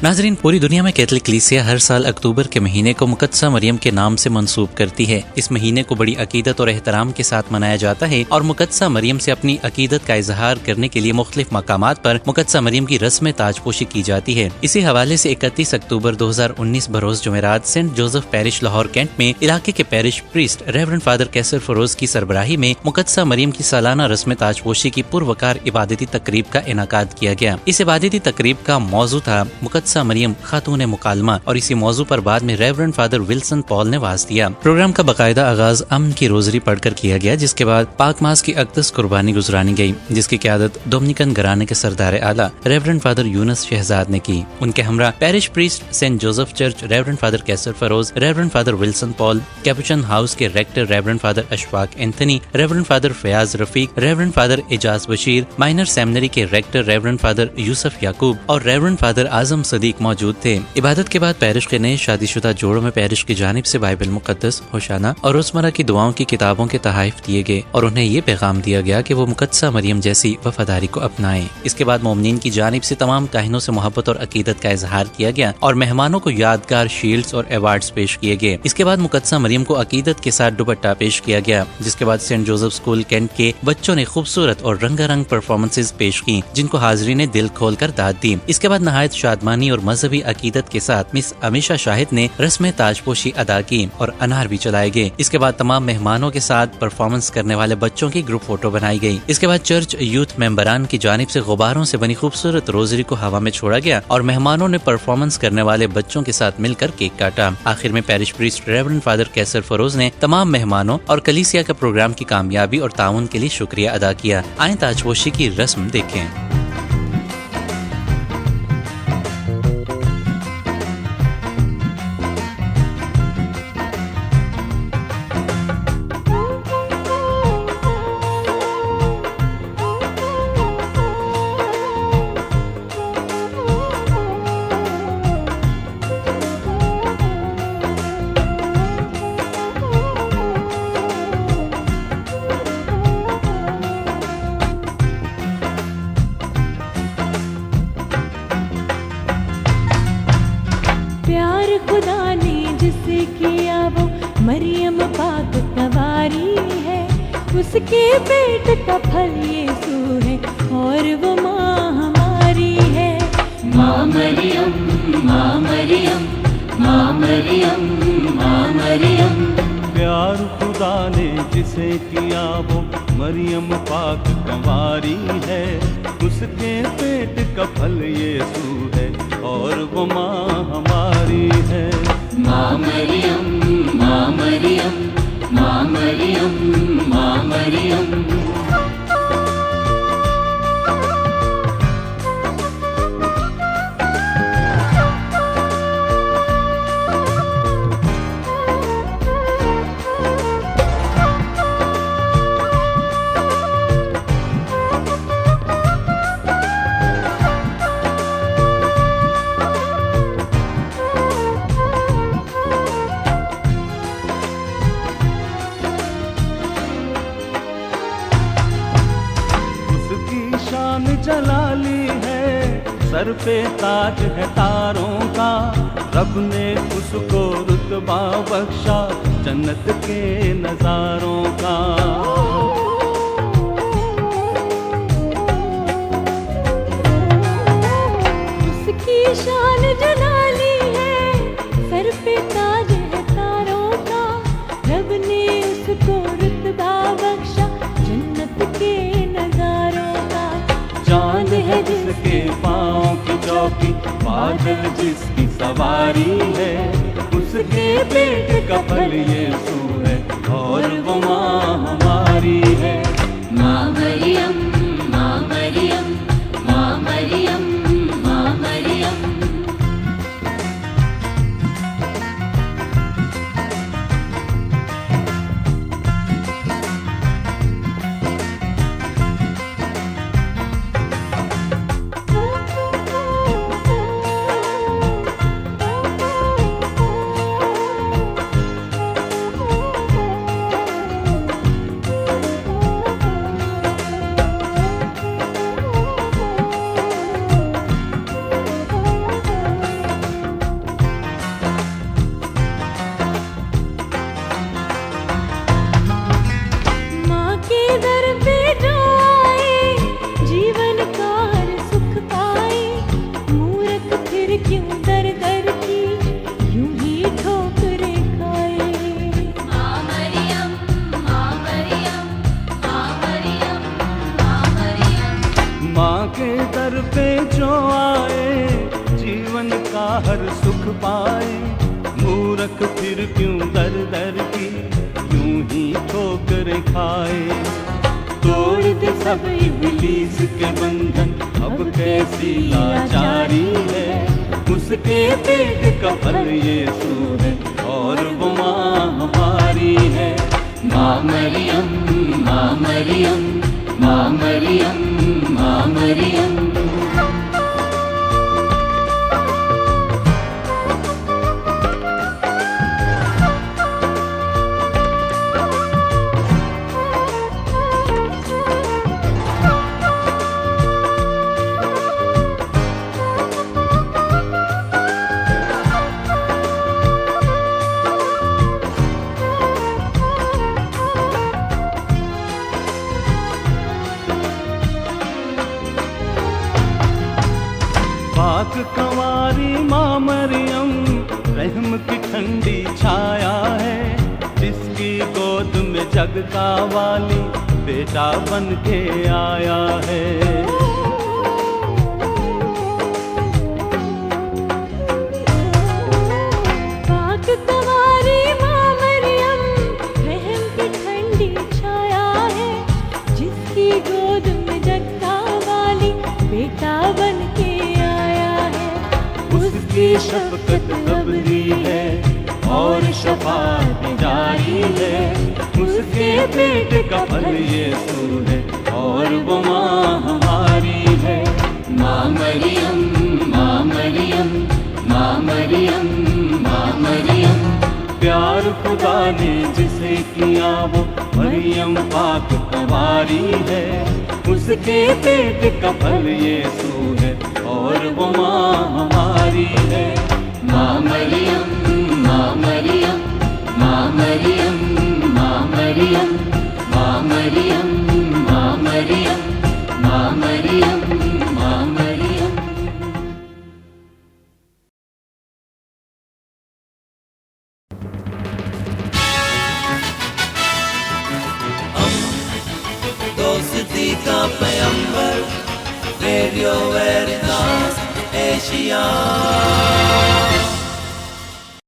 नाजरीन, पूरी दुनिया में कैथलिक कलीसिया हर साल अक्टूबर के महीने को मुकद्दसा मरियम के नाम से मंसूब करती है। इस महीने को बड़ी अकीदत और एहतराम के साथ मनाया जाता है और मुकद्दसा मरियम से अपनी अकीदत का इजहार करने के लिए मुख्तलिफ मकामात पर मुकद्दसा मरियम की रस्म ताजपोशी की जाती है। इसी हवाले से 31 अक्टूबर 2019 बरोज जुमेरात Saint Joseph parish Lahore Cantt में इलाके के parish priest reverend father Qaiser Feroz की सरबराही में मुकद्दसा मरियम की सालाना रस्म ताजपोशी की पुरवकार इबादती तकरीब का इनाकाद किया गया। इस इबादती तकरीब का मौजू था मुकद्दसा मरियम खातून मुकालमा और इसी मौजू पर बाद में रेवरेंड फादर विल्सन पॉल ने वाज दिया। प्रोग्राम का बाकायदा आगाज अमन की रोजरी पढ़कर किया गया, जिसके बाद पाक मास की अक़दस कुर्बानी गुजरानी गई, जिसकी क़यादत डोमिनिकन घराने के सरदार आला रेवरेंड फादर यूनुस शहजाद ने की। उनके हमरा parish priest Saint Joseph church reverend father Qaiser Feroz, reverend father Wilson Paul, Capuchin house के rector reverend father Ashfaq Anthony, reverend father Fayyaz Rafiq, reverend father Ejaz Bashir, minor seminary के rector reverend father Yousuf Yaqoob और रेवरेंड फादर आजम सदीक मौजूद थे। इबादत के बाद पैरिश के नए शादीशुदा जोड़ों में पैरिश की जानिब से बाइबल मुकद्दस, होशाना और रोजमर्रा की दुआओं की किताबों के तहाइफ दिए गए और उन्हें ये पैगाम दिया गया कि वो मुकद्दसा मरियम जैसी वफादारी को अपनाएं। इसके बाद मोमिनीन की जानिब से तमाम काहिनों से मोहब्बत और अकीदत का इजहार किया गया और मेहमानों को यादगार शील्ड्स और अवार्ड्स पेश किए गए। इसके बाद मुकद्दसा मरियम को अकीदत के साथ दुपट्टा पेश किया गया, जिसके बाद सेंट जोसेफ स्कूल कैंट के बच्चों ने खूबसूरत और रंगारंग परफॉर्मेंसेज पेश की, जिनको हाजिरी ने दिल खोल कर दाद दी। इसके बाद नहायत शादमानी और मजहबी अकीदत के साथ मिस अमीशा शाहिद ने रस्म ताजपोशी अदा की और अनार भी चलाए गए। इसके बाद तमाम मेहमानों के साथ परफॉर्मेंस करने वाले बच्चों की ग्रुप फोटो बनाई गई। इसके बाद चर्च यूथ मेंबरान की जानिब से गुब्बारों से बनी खूबसूरत रोजरी को हवा में छोड़ा गया और मेहमानों ने परफॉर्मेंस करने वाले बच्चों के साथ मिलकर केक काटा। आखिर में parish priest reverend father Qaiser furrows ने तमाम मेहमानों और कलीसिया का प्रोग्राम की कामयाबी और ताउन के लिए शुक्रिया अदा किया। आए ताजपोशी की रस्म देखें। प्यार खुदा ने जिसे किया वो मरियम पाक कवारी है, उसके पेट का फल यीशु है और वो माँ हमारी है। माँ मरियम, माँ मरियम, माँ मरियम, माँ मरियम। प्यार खुदा ने जिसे किया वो मरियम पाक कंवारी है, उसके पेट का फल यीशु है और वो माँ हमारी है। माँ मरियम, माँ मरियम, माँ मरियम, माँ मरियम। शान जलाली है, सर पे ताज है तारों का, रब ने उसको रुतबा बख्शा जन्नत के नजारों का। उसकी शान जलाली है, सर पे ताज है तारों का, रब ने उसको रुतबा बख्शा जन्नत के नजारों का। चांद है जिसके पाँव की चौकी, बादल जिसकी सवारी है, उसके पेट का फल यीशु है और वो माँ हमारी है। माँ मरियम, माँ मरियम, माँ मरियम, माँ मरियम। जो आए जीवन का हर सुख पाए। मूर्ख फिर क्यों दर दर की यूं ही ठोकर खाए। तोड़ दे सब इब्लीस के बंधन, अब कैसी लाचारी है। उसके पेट का फल यीशु है और वो माँ हमारी है। माँ मरियम, माँ मरियम, माँ मरियम, माँ मरियम। पाक कंवारी माँ मरियम रहम की ठंडी छाया है। जिसकी गोद में जग का वाली बेटा बन के आया है। पाक कंवारी माँ मरियम रहम की ठंडी छाया है। जिसकी गोद में जग का वाली बेटा बन के उसकी शफ़क़त अबदी है और शफ़ाअत जारी है। उसके पेट का फल यीशु है और वो माँ हमारी है। माँ मरियम, माँ मरियम, माँ मरियम, माँ मरियम। प्यार खुदा ने जिसे किया वो मरियम पाक कंवारी है। उसके पेट का फल यीशु है और वो माँ हमारी है। माँ मरियम, माँ मरियम, माँ मरियम, माँ मरियम, माँ मरियम, माँ मरियम, माँ मरियम, माँ मरियम। दोस्ती का पैगंबर, रेडियो वेरितास एशिया।